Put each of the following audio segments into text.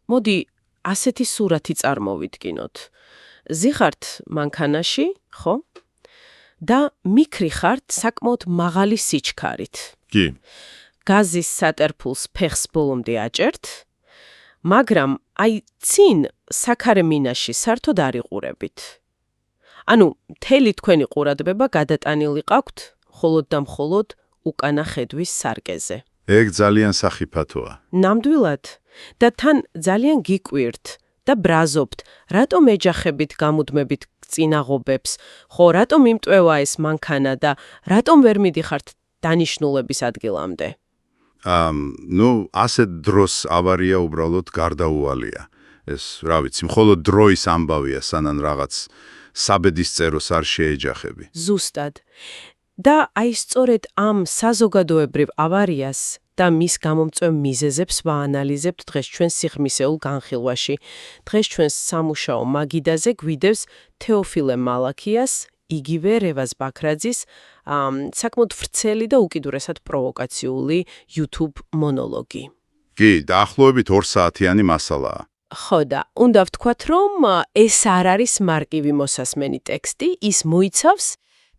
მოდი ასეთი სურათი წარმოვიდგინოთ. ზიხართ მანქანაში, ხო? და მიქრი ხართ საკმაოდ მაღალი სიჩქარით. კი. გაზის სატერფულს ფეხს ბოლომდე აჭერთ, მაგრამ აი წინ საქარე მინაში სართოდ არ იყურებით. ანუ მთელი თქვენი ყურადღება გადატანილი ყავთ მხოლოდ და მხოლოდ უკანა ხედვის სარკეზე. ეგ ძალიან სახიფათოა. ნამდვილად და თან ძალიან გიკვირთ და ბრაზობთ, რატომ ეჯახებით გამუდმებით წინაღობებს, ხო, რატომ იმტვევა ეს მანქანა და რატომ ვერ მიდიხართ დანიშნულების ადგილამდე? ასეთ დროს ავარია უბრალოდ გარდაუვალია. ეს, რა ვიცი, მხოლოდ დროის ამბავია, სანამ რაღაც საბედის წეროს არ შეეჯახები. ზუსტად. და აი სწორედ ამ საზოგადოებრივ ავარიას და მის გამომწვევ მიზეზებს ვაანალიზებთ დღეს ჩვენ სიღრმისეულ განხილვაში. დღეს ჩვენს სამუშაო მაგიდაზე გვიდევს თეოფილე მალაქიას, იგივე რევაზ ბაქრაძის საკმაოდ ვრცელი და უკიდურესად პროვოკაციული YouTube მონოლოგი. კი, დაახლოებით 2 საათიანი მასალაა. ხო და უნდა ვთქვათ, რომ ეს არ არის მარკივი მოსასმენი ტექსტი, ის მოიცავს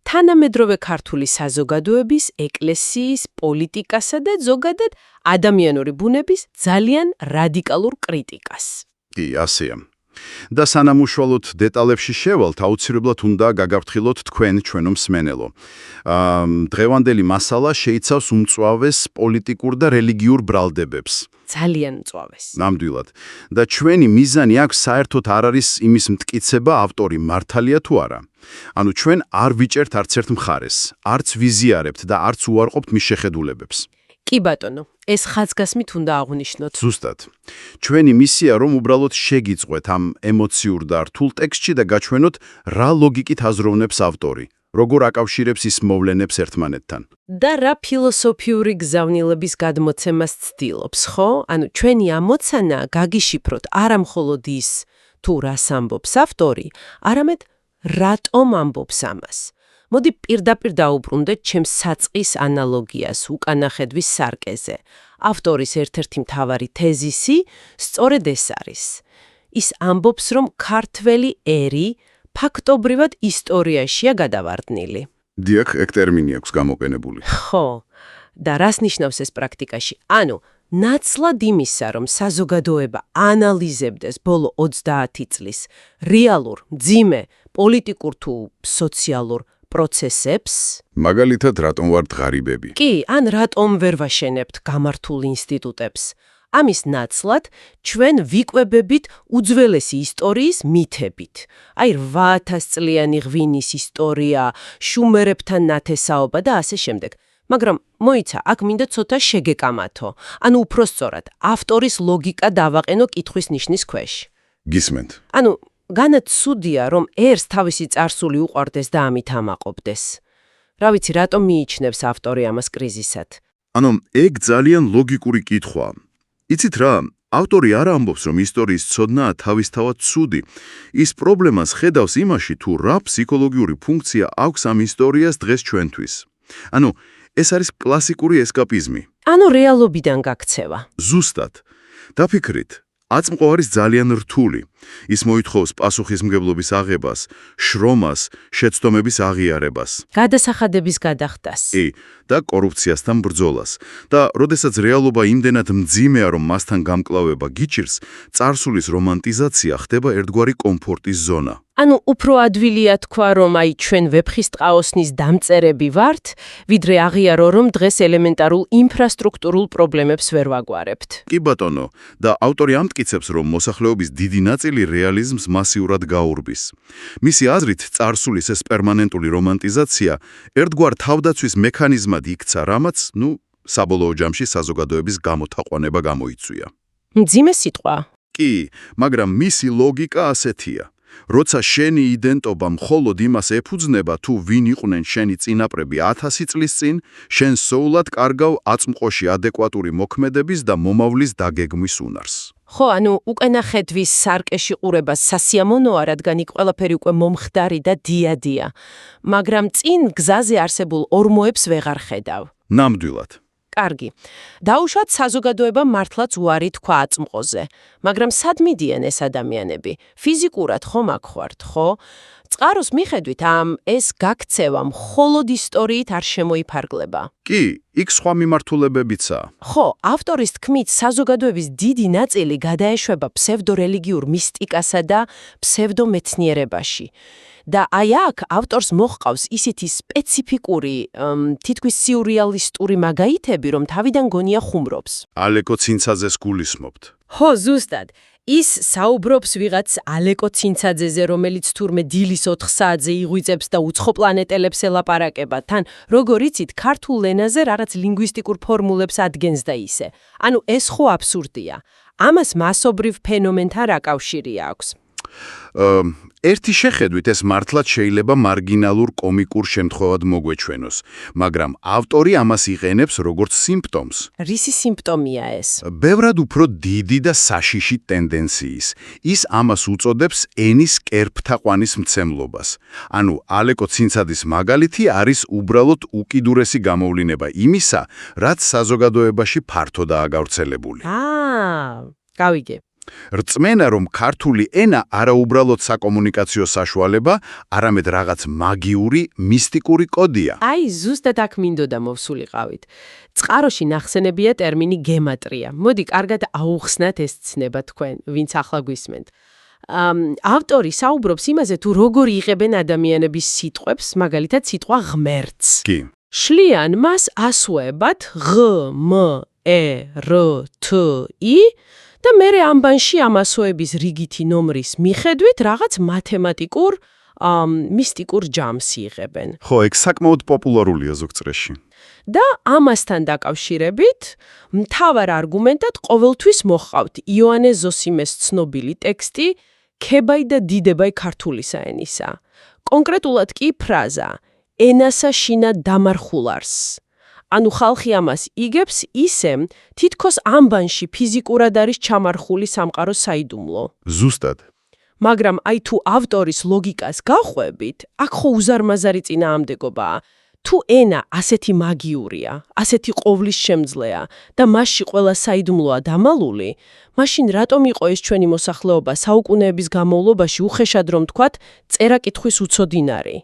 თანამედროვე ქართული საზოგადოების, ეკლესიის, პოლიტიკასა და ზოგადად ადამიანური ბუნების ძალიან რადიკალურ კრიტიკას. კი, ასეა. და სანამ უშუალოდ დეტალებში შევალთ, აუცილებლად უნდა გაგაფრთხილოთ თქვენ ჩვენო მსმენელო. დღევანდელი მასალა შეიცავს უმწვავეს პოლიტიკურ და რელიგიურ ბრალდებებს. ძალიან მწვავეს. ნამდვილად. და ჩვენი მიზანი აქვს საერთოდ არ არის იმის მტკიცება ავტორი მართალია თუ არა. ანუ ჩვენ არ ვიჭერთ არც ერთ მხარეს, არც ვიზიარებთ და არც უარყოფთ მის შეხედულებებს. კი ბატონო, ეს ხაზგასმით უნდა აღვნიშნოთ. ზუსტად. ჩვენი მისია რომ უბრალოდ შეგიწყვეთ ამ ემოციურ და რთულ ტექსტში და გაჩვენოთ რა ლოგიკით აზროვნებს ავტორი, როგორ აკავშირებს ის მოვლენებს ერთმანეთთან. და რა ფილოსოფიური გზავნილების გადმოცემას ცდილობს, ხო? ანუ ჩვენი ამოცანა გაგიშიფროთ არა მხოლოდ ის, თუ რას ამბობს ავტორი, არამედ რატომ ამბობს ამას. მოდი პირდაპირ დაუბრუნდეთ ჩემს საწყის ანალოგიას უკანა ხედვის სარკეზე. ავტორის ერთ-ერთი მთავარი თეზისი სწორედ ეს არის. ის ამბობს, რომ ქართველი ერი ფაქტობრივად ისტორიაშია გადავარდნილი. დიახ, ეგ ტერმინი აქვს გამოყენებული. ხო, და რას ნიშნავს ეს პრაქტიკაში? ანუ ნაცლად იმისა, რომ საზოგადოება ანალიზებდეს ბოლო 30 წლის რეალურ, მძიმე, პოლიტიკურ თუ სოციალურ პროცესებს. მაგალითად, რატომ ვართ ღარიბები? კი, ან რატომ ვერ ვაშენებთ გამართულ ინსტიტუტებს. ამის ნაცლად ჩვენ ვიკვებებით უძველესი ისტორიის მითებით. აი 8000 წლიანი ღვინის ისტორია, შუმერებთან ნათესაობა და ასე შემდეგ. მაგრამ მოიცა, აქ მინდა ცოტა შეგეკამათო. ანუ უпроსწორად, ავტორის ლოგიკა დავაყენო კითხვის ნიშნის ქვეშ. გისმენთ. ანუ განაც სუდია, რომ ერს თავისი წარსული უყვარდეს და ამით ამაყობდეს. რა ვიცი, რატომ მიიჩნევს ავტორი ამას კრიზისად? ანუ, ეგ ძალიან ლოგიკური კითხვაა. იცით რა, ავტორი არ ამბობს, რომ ისტორიის ცოდნაა თავისთავად ცუდი. ის პრობლემას ხედავს იმაში, თუ რა ფსიქოლოგიური ფუნქცია აქვს ამ ისტორიას დღეს ჩვენთვის. ანუ, ეს არის კლასიკური ესკაპიზმი. ანუ რეალობიდან გაქცევა. ზუსტად. დაფიქრით, აწმყო არის ძალიან რთული. ის მოითხოვს პასუხისმგებლობის აღებას, შრომას, შეცდომების აღიარებას. გადასახადების გადახდას. კი, და კორუფციასთან ბრძოლას. და როდესაც რეალობა იმდენად მძიმეა, რომ მასთან გამკლავება გიჭირს, წარსულის რომანტიზაცია ხდება ერთგვარი კომფორტის ზონა. ანუ უფრო ადვილია თქვა, რომ აი ჩვენ ვეფხისტყაოსნის დამწერები ვართ, ვიდრე აღიარო, რომ დღეს ელემენტარულ ინფრასტრუქტურულ პრობლემებს ვერ ვაგვარებთ. კი ბატონო, და ავტორი ამტკიცებს, რომ მოსახლეობის დიდი ნაწილი რეალიზმს მასიურად გაურბის. მისი აზრით, წარსულის ეს პერმანენტული რომანტიზაცია ერთგვარ თავდაცვის მექანიზმად იქცა, რამაც, საბოლოო ჯამში საზოგადოების გამოთაყვანება გამოიწვია. მძიმე სიტყვა. კი, მაგრამ მისი ლოგიკა ასეთია. როცა შენი იდენტობა მხოლოდ იმას ეფუძნება, თუ ვინ იყვნენ შენი წინაპრები 1000 წლის წინ, შენ სოულად კარგავ აწმყოში ადეკვატური მოქმედების და მომავლის დაგეგმვის უნარს. ხო, ანუ უკანა ხედვის სარკეში ყურება სასიამოვნოა, რადგან იქ ყველაფერი უკვე მომხდარი და დიადია. მაგრამ წინ გზაზე არსებულ ორმოებს ვეღარ ხედავ. ნამდვილად. კარგი. დაუშვათ საზოგადოება მართლაც უარი თქვა აწმყოზე, მაგრამ სად მიდიან ეს ადამიანები? ფიზიკურად ხომ აქ ხართ, ხო? წყაროს მიხედვით ეს გაქცევა მხოლოდ ისტორიით არ შემოიფარგლება. კი, იქ სხვა მიმართულებებიცაა. ხო, ავტორის თქმით, საზოგადოების დიდი ნაწილი გადაეშვება ფსევდორელიგიურ მისტიკასა და ფსევდომეცნიერებაში. და აი აქ ავტორს მოჰყავს ისეთი სპეციფიკური, თითქმის სიურეალისტური მაგაითები, რომ თავიდან გონია ხუმრობს. ალეკო ცინცაძეს გულისმობთ. ხო, ზუსტად. ის საუბრობს ვიღაც ალეკო ცინცაძეზე, რომელიც თურმე დილის 4 საათზე იღვიწებს და უცხო პლანეტელებს ელაპარაკება, თან როგორ იცით, ქართულ ენაზე რაღაც ლინგვისტიკურ ფორმულებს ადგენს და ისე. ანუ ეს ხო აბსურდია. ამას მასობრივ ფენომენთან რა კავშირი აქვს? ერთი შეხედვით ეს მართლაც შეიძლება მარგინალურ კომიკურ შემთხვევად მოგვეჩვენოს, მაგრამ ავტორი ამას იყენებს როგორც სიმპტომს. რისი სიმპტომია ეს? ბევრად უფრო დიდი და საშიში ტენდენციის. ის ამას უწოდებს ენის კერფთაყვანის მცემლობას. ანუ ალეკო ცინცაძის მაგალითი არის უბრალოდ უკიდურესი გამოვლინება იმისა, რაც საზოგადოებაში ფართოდაა გავრცელებული. გავიგე. რწმენა, რომ ქართული ენა არა უბრალოდ საკომუნიკაციო საშუალება, არამედ რაღაც მაგიური, მისტიკური კოდია. აი, ზუსტად აქ მინდოდა მოვსულიყავით. წყაროში ნახსენებია ტერმინი გემატრია. მოდი, კარგად აუხსნათ ეს ცნება თქვენ, ვინც ახლა გვისმენთ. ავტორი საუბრობს იმაზე, თუ როგორ იღებენ ადამიანების სიტყვებს, მაგალითად სიტყვა ღმერთს. კი. შლიან მას ასოებად ღ, մ, ე, რ, თ, ი და მერე ამბანში ამასოების რიგითი ნომრის მიხედვით რაღაც მათემატიკურ, მისტიკურ ჯამს იღებენ. ხო, ეგ საკმაოდ პოპულარულია ზოგ წრეში. და ამასთან დაკავშირებით, მთავარ არგუმენტად ყოველთვის მოჰყავთ იოანე ზოსიმეს ცნობილი ტექსტი „ქებაი და დიდებაი ქართულისა ენისა“. კონკრეტულად კი ფრაზა „ენასა შინა დამარხულარს“. ანუ ხალხი ამას იგებს ისე, თითქოს ამბანში ფიზიკურად არის ჩამარხული სამყაროს საიდუმლო. ზუსტად. მაგრამ აი თუ ავტორის ლოგიკას გახვევით, აქ ხო უზარმაზარი წინააღმდეგობაა. თუ ენა ასეთი მაგიურია, ასეთი ყოვლის შემძლეა და მასში ყველა საიდუმლოა დამალული, მაშინ რატომ იყო ეს ჩვენი მოსახლეობა საუკუნეების განმავლობაში უხეშად რომ თქვათ, წერა-კითხვის უცოდინარი?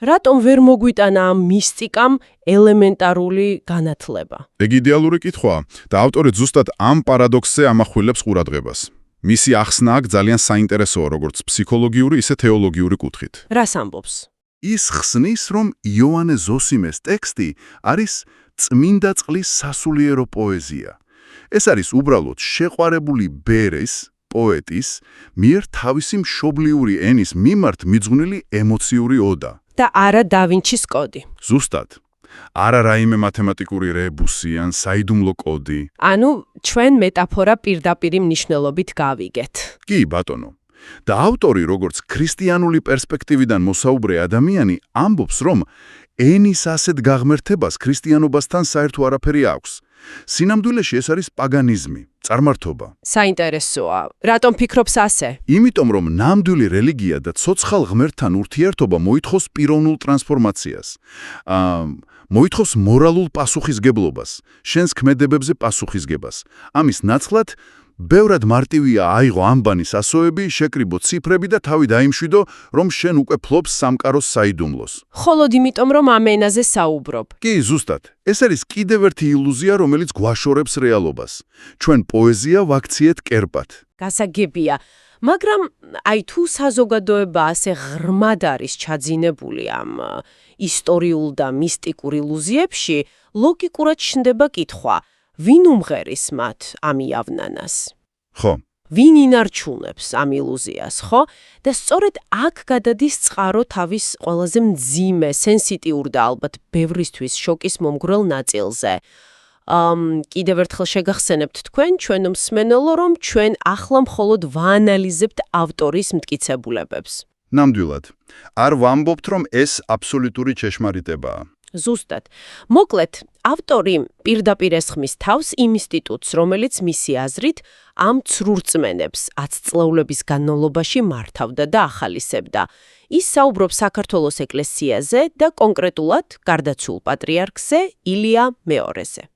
რატომ ვერ მოგვიტანა ამ მისტიკამ ელემენტარული განათლება? ეგ იდეალური კითხვაა და ავტორი ზუსტად ამ პარადოქსზე ამახვილებს ყურადღებას. მისი ახსნა აქ ძალიან საინტერესოა როგორც ფსიქოლოგიური, ისე თეოლოგიური კუთხით. რას ამბობს? ის ხსნის, რომ იოანე ზოსიმეს ტექსტი არის წმინდა წყლის სასულიერო პოეზია. ეს არის უბრალოდ შეყვარებული ბერის, პოეტის, მიერ თავისი მშობლიური ენის მიმართ მიძღვნილი ემოციური ოდა. და არა და ვინჩის კოდი. ზუსტად. არა რაიმე მათემატიკური რებუსი ან საიდუმლო კოდი. ანუ ჩვენ მეტაფორა პირდაპირი მნიშვნელობით გავიგეთ. კი, ბატონო. და ავტორი, როგორც ქრისტიანული პერსპექტივიდან მოსაუბრე ადამიანი, ამბობს, რომ ენის ასეთ გაღმერთებას ქრისტიანობასთან საერთო არაფერი აქვს. სინამდვილეში ეს არის პაგანიზმი, წარმართობა. საინტერესოა. რატომ ფიქრობს ასე? იმიტომ, რომ ნამდვილი რელიგია და ცოცხალ ღმერთთან ურთიერთობა მოითხოვს პიროვნულ ტრანსფორმაციას. მოითხოვს მორალულ პასუხისგებლობას, შენს ქმედებებზე პასუხისგებას. ამის ნაცვლად ბევრად მარტივია აიღო ამბანის ასოები, შეკრიბო ციფრები და თავი დაიმშვიდო, რომ შენ უკვე ფლობს სამყაროს საიდუმლოს. მხოლოდ იმიტომ, რომ ამ ენაზე საუბრობ. კი, ზუსტად. ეს არის კიდევ ერთი ილუზია, რომელიც გვაშორებს რეალობას. ჩვენ პოეზია ვაქციეთ კერპად. გასაგებია. მაგრამ აი თუ საზოგადოება ასე ღრმად არის ჩაძინებული ამ ისტორიულ და მისტიკურ ილუზიებში, ლოგიკურად ჩნდება კითხვა. ვინ უმღერის მათ ამ იავნანას? ხო. ვინ ინარჩუნებს ამ ილუზიას, ხო? და სწორედ აქ გადადის წყარო თავის ყველაზე მძიმე, სენსიტიურ და ალბათ ბევრისთვის შოკის მომგვრელ ნაწილზე. კიდევ ერთხელ შეგახსენებთ თქვენ, ჩვენ მსმენელო, რომ ჩვენ ახლა მხოლოდ ვაანალიზებთ ავტორის მტკიცებულებებს. ნამდვილად. არ ვამბობთ, რომ ეს აბსოლუტური ჭეშმარიტებაა. ზუსტად. მოკლედ, ავტორი პირდაპირ ესხმის თავს იმ ინსტიტუტს, რომელიც მისი აზრით ამ ცრურწმენებს 10 წლეულების განმავლობაში მართავდა და ახალისებდა. ის საუბრობს საქართველოს ეკლესიაზე და კონკრეტულად გარდაცულ პატრიარქზე ილია მეორეზე.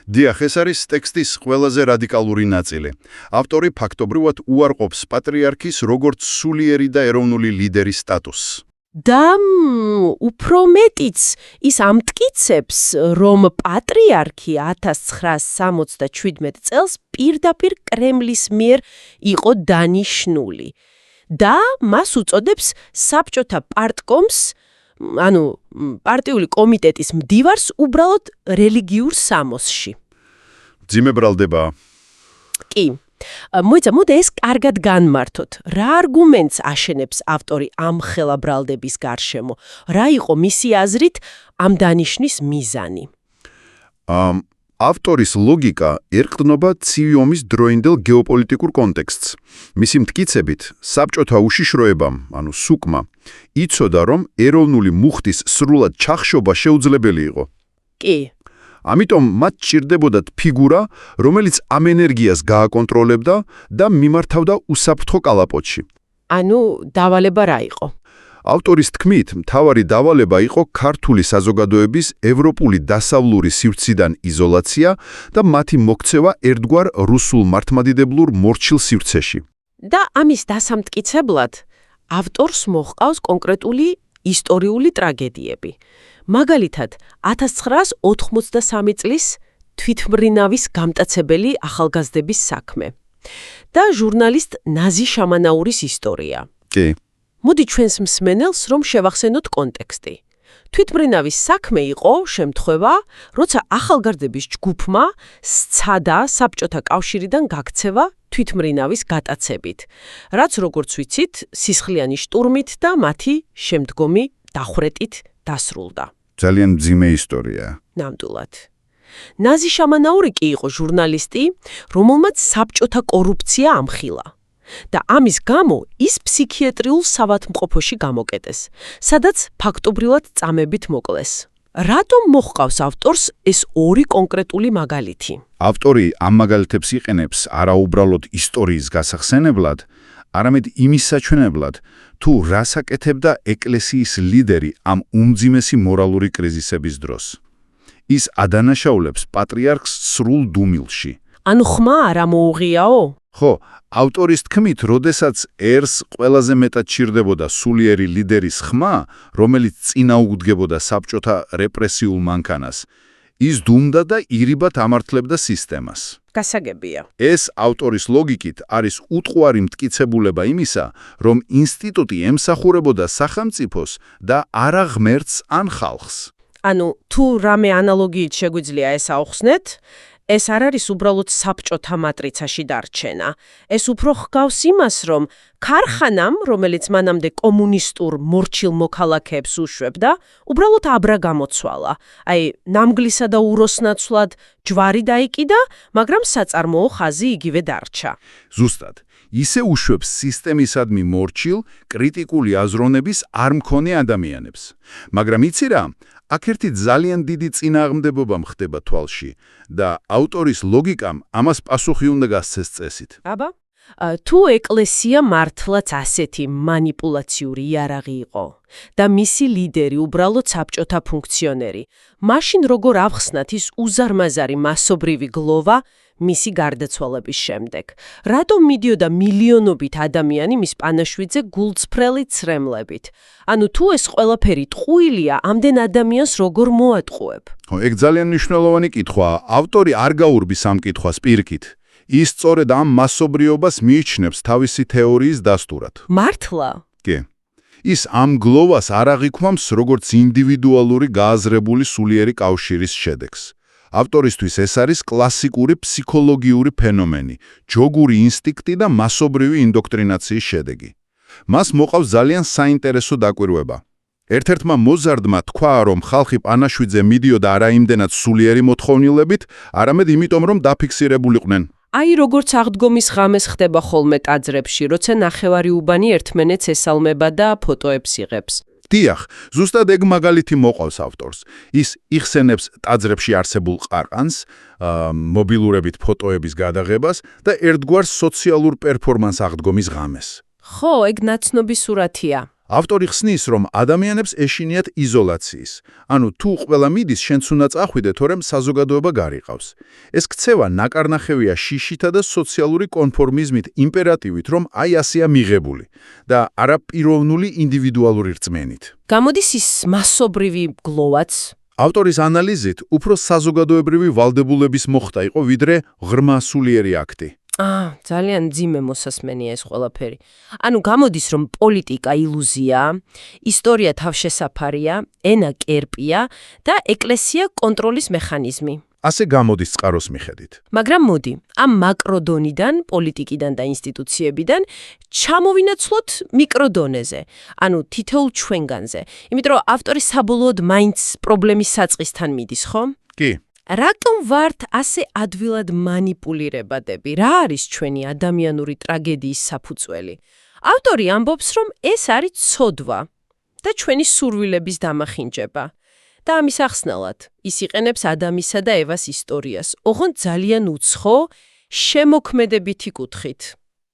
დიახ, ეს არის ტექსტის ყველაზე რადიკალური ნაწილი. ავტორი ფაქტობრივად უარყოფს პატრიარქის როგორც სულიერი და ეროვნული ლიდერის სტატუსს. და უფრო მეტიც ის ამტკიცებს, რომ პატრიარქი 1967 წელს პირდაპირ კრემლის მიერ იყო დანიშნული და მას უწოდებს საბჭოთა პარტკომს, ანუ პარტიული კომიტეტის მდივარს უბრალოდ რელიგიურ სამოსში. ძიმე ბრალდება. კი. მოდი ეს კარგად განმართოთ. რა არგუმენტს აშენებს ავტორი ამ ხელა ბრალდების გარშემო? რა იყო მისი აზრით ამ დანიშნის მიზანი? ავტორის ლოგიკა ერყდნობა ცივი ომის დროინდელ გეოპოლიტიკურ კონტექსტს. მისი მტკიცებით, საბჭოთა უშიშროებამ, ანუ სუკმა, იცოდა, რომ ეროვნული მუხტის სრულად ჩახშობა შეუძლებელი იყო. კი. ამიტომ მათ ჭირდებოდათ ფიგურა, რომელიც ამ ენერგიას გააკონტროლებდა და მიმართავდა უსაფრთხო კალაპოტში. ანუ დავალება რა იყო? ავტორის თქმით, მთავარი დავალება იყო ქართული საზოგადოების ევროპული დასავლური სივრციდან იზოლაცია და მათი მოქცევა ერთგვარ რუსულ მართლმადიდებლურ მორჩილ სივრცეში. და ამის დასამტკიცებლად ავტორს მოჰყავს კონკრეტული ისტორიული ტრაგედიები. მაგალითად, 1983 წლის თვითმფრინავის გამტაცებელი ახალგაზრდების საქმე და ჟურნალისტ ნაზი შამანაურის ისტორია. კი. მოდი ჩვენს მსმენელს რომ შევახსენოთ კონტექსტი. თვითმფრინავის საქმე იყო შემთხვევა, როცა ახალგაზრდების ჯგუფმა სცადა საბჭოთა კავშირიდან გაქცევა თვითმფრინავის გატაცებით, რაც როგორც ვიცით, სისხლიანი შტურმით და მათი შემდგომი დახვრეტით დასრულდა. ძალიან მძიმე ისტორია. ნამდვილად. ნაზი შამანაური კი იყო ჟურნალისტი, რომელმაც საბჭოთა კორუფცია ამხილა. და ამის გამო ის ფსიქიატრიულ საავადმყოფოში გამოკეტეს, სადაც ფაქტობრივად წამებით მოკლეს. რატომ მოჰყავს ავტორს ეს ორი კონკრეტული მაგალითი? ავტორი ამ მაგალითებს იყენებს არა უბრალოდ ისტორიის გასახსენებლად, არამედ იმის საჩვენებლად, თუ რას აკეთებდა ეკლესიის ლიდერი ამ უმძიმესი მორალური კრიზისების დროს. ის ადანაშაულებს პატრიარქს სრულ დუმილში. ანუ ხმა არ ამოუღიაო? ხო, ავტორის თქმით, როდესაც ერს ყველაზე მეტად ჭირდებოდა სულიერი ლიდერის ხმა, რომელიც წინაუგდებოდა საბჭოთა რეპრესიულ მანქანას, ის დუმდა და ირიბად ამართლებდა სისტემას. გასაგებია. ეს ავტორის ლოგიკით არის უტყუარი მტკიცებულება იმისა, რომ ინსტიტუტი ემსახურებოდა სახელმწიფოს და არა ღმერთს ან ხალხს. ანუ თუ რამე ანალოგიით შეგვიძლია ეს აუხსნეთ, ეს არ არის უბრალოდ საბჭოთა მატრიცაში დარჩენა. ეს უფრო ჰგავს იმას, რომ ქარხანამ, რომელიც მანამდე კომუნისტურ მორჩილ მოქალაქეებს უშვებდა, უბრალოდ აბრა გამოცვალა. აი, ნამგლისა და უროს ნაცვლად ჯვარი დაიკიდა, მაგრამ საწარმოო ხაზი იგივე დარჩა. ზუსტად, ისე უშვებს სისტემისადმი მორჩილ კრიტიკული აზროვნების არ მქონე ადამიანებს. მაგრამ იცი რა? აქ ერთი ძალიან დიდი წინააღმდეგობა ხდება თვალში და ავტორის ლოგიკამ ამას პასუხი უნდა გასცეს წესით. აბა, თუ ეკლესია მართლაც ასეთი მანიპულაციური იარაღი იყო და მისი ლიდერი უბრალოდ საბჭოთა ფუნქციონერი, მაშინ როგორ ავხსნათ ის უზარმაზარი მასობრივი გლოვა მისი გარდაცვალების შემდეგ? რატომ მიდიოდა მილიონობით ადამიანი მის პანაშვიდზე გულწრფელი ცრემლებით? ანუ თუ ეს ყველაფერი ტყუილია, ამდენ ადამიანს როგორ მოატყუებ? ეგ ძალიან მნიშვნელოვანი კითხვაა. ავტორი არ გაურბის ამ კითხვას პირიქით. ის სწორედ ამ მასობრიობას მიიჩნევს თავისი თეორიის დასტურად. მართლა? კი. ის ამ გლოვას არ აღიქვამს როგორც ინდივიდუალური გააზრებული სულიერი კავშირის შედეგს. ავტორისთვის ეს არის კლასიკური ფსიქოლოგიური ფენომენი, ჯოგური ინსტინქტი და მასობრივი ინდოქტრინაციის შედეგი. მას მოყავს ძალიან საინტერესო დაკვირვება. ერთ-ერთმა მოზარდმა თქვა, რომ ხალხი პანაშვიდზე მიდიოდა არა იმდენად სულიერი მოთხოვნილებით, არამედ იმიტომ, რომ დაფიქსირებულიყვნენ. აი, როგორც აღდგომის ღამეს ხდება ხოლმე ტაძრებში, როცა ნახევარი უბანი ერთმანეთს ესალმება და ფოტოებს იღებს. დიახ, ზუსტად ეგ მაგალითი მოყავს ავტორს. ის იხსენებს ტაძრებში არსებულ ყარყანს, მობილურებით ფოტოების გადაღებას და ერთგვარ სოციალურ პერფორმანს აღდგომის ღამეს. ხო, ეგ ნაცნობი სურათია. ავტორი ხსნის, რომ ადამიანებს ეშინიათ იზოლაციის. ანუ თუ ყველა მიდის, შენც უნდა წახვიდე, თორემ საზოგადოება გარიყავს. ეს ქცევა ნაკარნახევია შიშითა და სოციალური კონფორმიზმით, იმპერატივით, რომ აი ასეა მიღებული და არა პიროვნული ინდივიდუალური რწმენით. გამოდის ის მასობრივი გლოვაც? ავტორის ანალიზით, უფრო საზოგადოებრივი ვალდებულების მოხდა იყო, ვიდრე ღრმა სულიერი აქტი. ძალიან ძიმე მოსასმენია ეს ყველაფერი. ანუ გამოდის, რომ პოლიტიკა ილუზიაა, ისტორია თავშესაფარია, ენა კერპია და ეკლესია კონტროლის მეხანიზმი. ასე გამოდის წყაროს მიხედით. მაგრამ მოდი, ამ მაკროდონიდან, პოლიტიკიდან და ინსტიტუციებიდან ჩამოვინაცვლოთ მიკროდონეზე, ანუ თითოეულ ჩვენგანზე. იმიტომ რომ ავტორი საბოლოოდ მაინც პრობლემის საწყისთან მიდის, ხო? კი. რატომ ვართ ასე ადვილად მანიპულირებადები? რა არის ჩვენი ადამიანური ტრაგედიის საფუძველი? ავტორი ამბობს, რომ ეს არის ცოდვა და ჩვენი სურვილების დამახინჯება. და ამის ახსნელად ის იყენებს ადამისა და ევას ისტორიას, ოღონდ ძალიან უცხო, შემოქმედებითი კუთხით.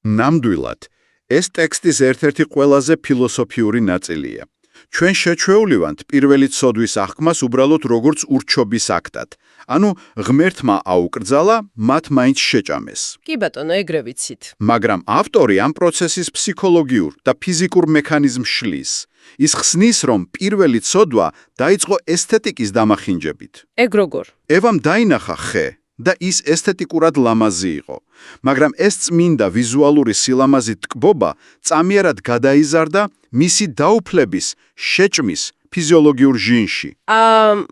ნამდვილად, ეს ტექსტის ერთ-ერთი ყველაზე ფილოსოფიური ნაწილია. ჩვენ შეჩვეულივანთ პირველი ცოდვის აღქმას უბრალოდ როგორც ურჩობის აქტად. ანუ ღმერთმა აუკრძალა, მათ მაინც შეჭამეს. კი ბატონო, ეგრე ვიცით. მაგრამ ავტორი ამ პროცესის ფსიქოლოგიურ და ფიზიკურ მექანიზმს შლის. ის ხსნის, რომ პირველი ცოდვა დაიწყო ესთეტიკის დამახინჯებით. ეგ როგორ? ევამ დაინახა ხე და ის ესთეტიკურად ლამაზი იყო. მაგრამ ეს წმინდა ვიზუალური სილამაზით ტკბობა წამიერად გადაიზარდა მისი დაუფლების, შეჭმის ფიზიოლოგიურ ჟინში.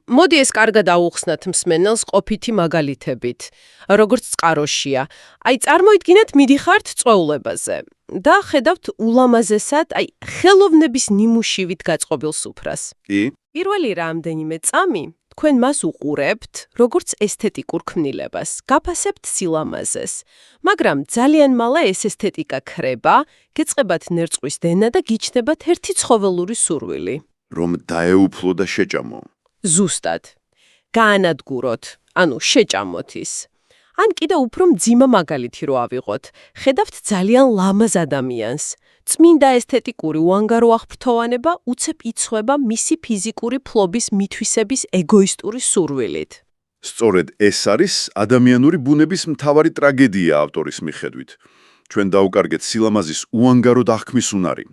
მოდი ეს კარგად აუხსნათ მსმენელს ყოფითი მაგალითებით, როგორც წყაროშია. აი, წარმოიდგინეთ, მიდიხართ წვეულებაზე და ხედავთ ულამაზესად, აი, ხელოვნების ნიმუშივით გაწყობილ სუფრას. კი? პირველი რამდენიმე წამი თქვენ მას უყურებთ, როგორც ესთეტიკურ ქმნილებას, გაფასებთ სილამაზეს. მაგრამ ძალიან მალე ეს ესთეტიკა ქრება, გეწყებათ ნერწყვის დენა და გიჩნდებათ ერთი ცხოველური სურვილი. რომ დაეუფლო და შეჭამო. ზუსტად. გაანადგუროთ, ანუ შეჭამოთ ის. ან კიდევ უფრო მძიმე მაგალითი რო ავიღოთ, ხედავთ ძალიან ლამაზ ადამიანს. წმინდა ესთეტიკური უანგარო აღფრთოვანება უცებ იცხვება მისი ფიზიკური ფლობის მithვისების ეგოისტური სურვილით. სწორედ ეს არის ადამიანური ბუნების მთავარი ტრაგედია ავტორის მიხედვით. ჩვენ დაუკარგეთ სილამაზის უანგარო დახქმის უნარი.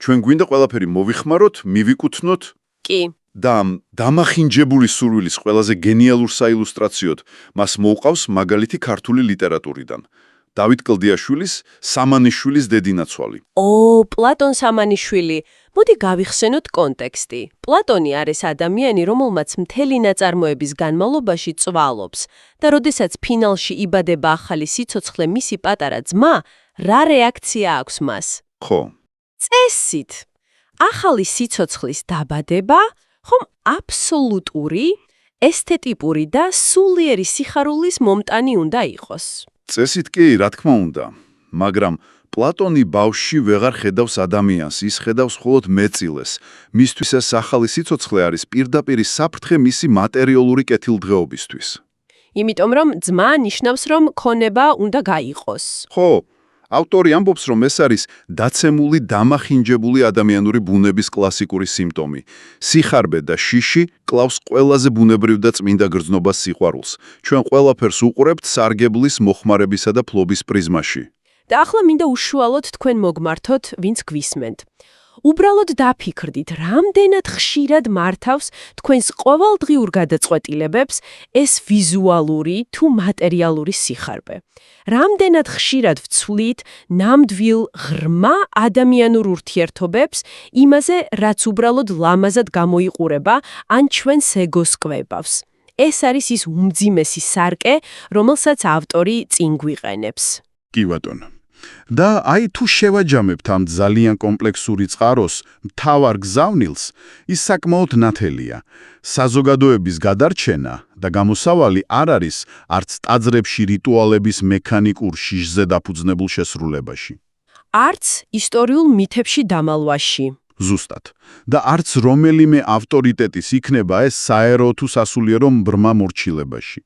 ჩვენ გვინდა ყველაფერი მოვიხმაროთ, მივიკუთვნოთ კი. და დამახინჯებული სურვილის ყველაზე გენიალურ საილუსტრაციოდ მას მოუყავს მაგალითი ქართული ლიტერატურიდან. დავით კლდიაშვილის სამანიშვილის დედინაცვალი. პლატონ სამანიშვილი. მოდი გავიხსენოთ კონტექსტი. პლატონი არის ადამიანი, რომელმაც მთელი ნაწარმოების განმავლობაში წვალობს და როდესაც ფინალში იბადება ახალი სიცოცხლე, მისი პატარა ძმა, რა რეაქცია აქვს მას? ხო. წესით. ახალი სიცოცხლის დაბადება, ხომ აბსოლუტური, ესთეტიკური და სულიერი სიხარულის მომტანი უნდა იყოს. წესით კი, რა თქმა უნდა, მაგრამ პლატონი ბავშვში ვეღარ ხედავს ადამიანს, ის ხედავს მხოლოდ მეწილეს. მისთვის ეს ახალი სიცოცხლე არის პირდაპირ საფრთხე მისი მატერიალური კეთილდღეობისთვის. იმიტომ რომ ძმა ნიშნავს, რომ ქონება უნდა გაიყოს. ხო, ავტორი ამბობს, რომ ეს არის დაცემული, დამახინჯებული ადამიანური ბუნების კლასიკური სიმპტომი. სიხარბე და შიში კლავს ყველაზე ბუნებრივ და წმინდა გრძნობას სიყვარულს. ჩვენ ყველაფერს უყურებთ სარგებლის, მოხმარებისა და ფლობის პრიზმაში. და ახლა მინდა უშუალოდ თქვენ მოგმართოთ, ვინც გვისმენთ. უბრალოდ დაფიქრდით, რამდენად ხშირად მართავს თქვენს ყოველდღიურ გადაწყვეტილებებს ეს ვიზუალური თუ მატერიალური სიხარბე. რამდენად ხშირად ვცვლით ნამდვილ ღრმა ადამიანურ ურთიერთობებს იმაზე, რაც უბრალოდ ლამაზად გამოიყურება, ან ჩვენს ეგოს კვებავს. ეს არის ის უმძიმესი სარკე, რომელსაც ავტორი წინ გვიყენებს. კი ბატონო. და აი თუ შევაჯამებთ ამ ძალიან კომპლექსური წყაროს მთავარ გზავნილს, ის საკმაოდ ნათელია. საზოგადოების გადარჩენა და გამოსავალი არ არის არც ტაძრებში რიტუალების მექანიკურ შიშზე დაფუძნებულ შესრულებაში. არც ისტორიულ მითებში დამალვაში. ზუსტად. და არც რომელიმე ავტორიტეტის იქნება ეს საერო თუ სასულიერო ბრმა მორჩილებაში.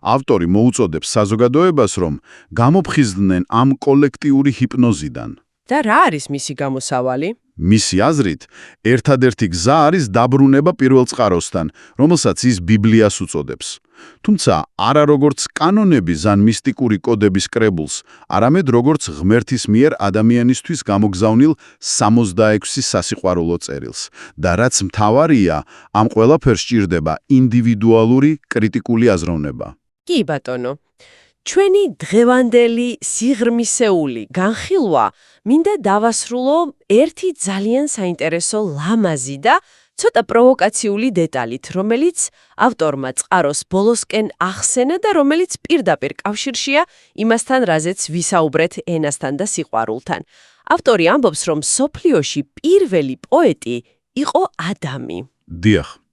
ავტორი მოუწოდებს საზოგადოებას, რომ გამოფხიზდნენ ამ კოლექტიური ჰიპნოზიდან. და რა არის მისი გამოსავალი? მისი აზრით, ერთადერთი გზა არის დაბრუნება პირველ წყაროსთან, რომელსაც ის ბიბლიას უწოდებს. თუმცა, არა როგორც კანონების ან მისტიკური კოდების კრებულს, არამედ როგორც ღმერთის მიერ ადამიანისთვის გამოგზავნილ 66 სასიყვარულო წერილს. და რაც მთავარია, ამ ყველაფერს სჭირდება ინდივიდუალური კრიტიკული აზროვნება. კი, ბატონო. ჩვენი დღევანდელი სიღრმისეული განხილვა მინდა დავასრულო ერთი ძალიან საინტერესო ლამაზი და ცოტა პროვოკაციული დეტალით, რომელიც ავტორმა წყაროს ბოლოსკენ ახსენა და რომელიც პირდაპირ კავშირშია იმასთან, რაზეც ვისაუბრეთ ენასთან და სიყვარულთან. ავტორი ამბობს, რომ მსოფლიოში პირველი პოეტი იყო ადამი. დიახ.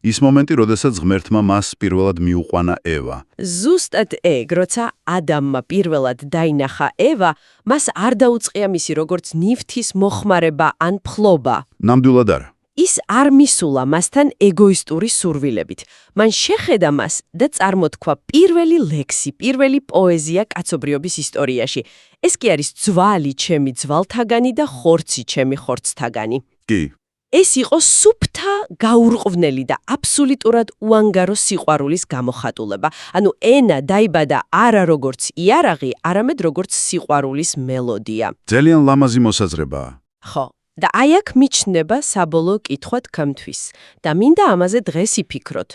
ის მომენტი, როდესაც ღმერთმა მას პირველად მიუყვანა ევა. ზუსტად ეგ, როცა ადამმა პირველად დაინახა ევა, მას არ დაუწყია მისი როგორც ნივთის მოხმარება ან ფლობა. ნამდვილად არა. ის არ მისულა მასთან ეგოისტური სურვილებით. მან შეხედა მას და წარმოთქვა პირველი ლექსი, პირველი პოეზია კაცობრიობის ისტორიაში. ეს კი არის ძვალი ჩემი ძვალთაგანი და ხორცი ჩემი ხორცთაგანი. კი. ეს იყო სუფთა, გაურყვნელი და აბსოლუტურად უანგარო სიყვარულის გამოხატულება. ანუ ენა დაიბადა არა როგორც იარაღი, არამედ როგორც სიყვარულის მელოდია. ძალიან ლამაზი მოსაზრებაა. ხო, და აი აქ მიჩნდება საბოლოო კითხვა თქვენთვის. და მინდა ამაზე დღეს იფიქროთ.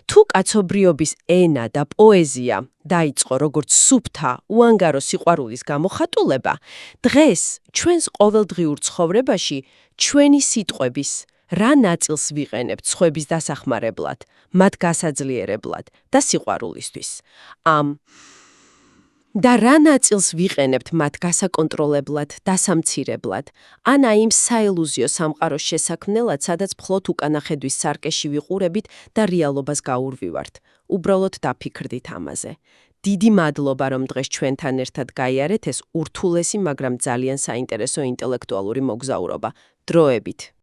თუ კაცობრიობის ენა და პოეზია დაიწყო როგორც სუფთა, უანგარო სიყვარულის გამოხატულება, დღეს ჩვენს ყოველდღიურ ცხოვრებაში ჩვენი სიტყვების რა ნაწილს ვიყენებთ სხვების დასახმარებლად, მათ გასაძლიერებლად და სიყვარულისთვის. და რა ნაწილს ვიყენებთ მათ გასაკონტროლებლად, დასამცირებლად, ან იმ საილუზიო სამყაროს შესაქმნელად, სადაც მხოლოდ უკანახედვის სარკეში ვიყურებით და რეალობას გაურვივართ. უბრალოდ დაფიქრდით ამაზე. დიდი მადლობა, რომ დღეს ჩვენთან ერთად გაიარეთ ეს ურთულესი, მაგრამ ძალიან საინტერესო ინტელექტუალური მოგზაურობა. დროებით.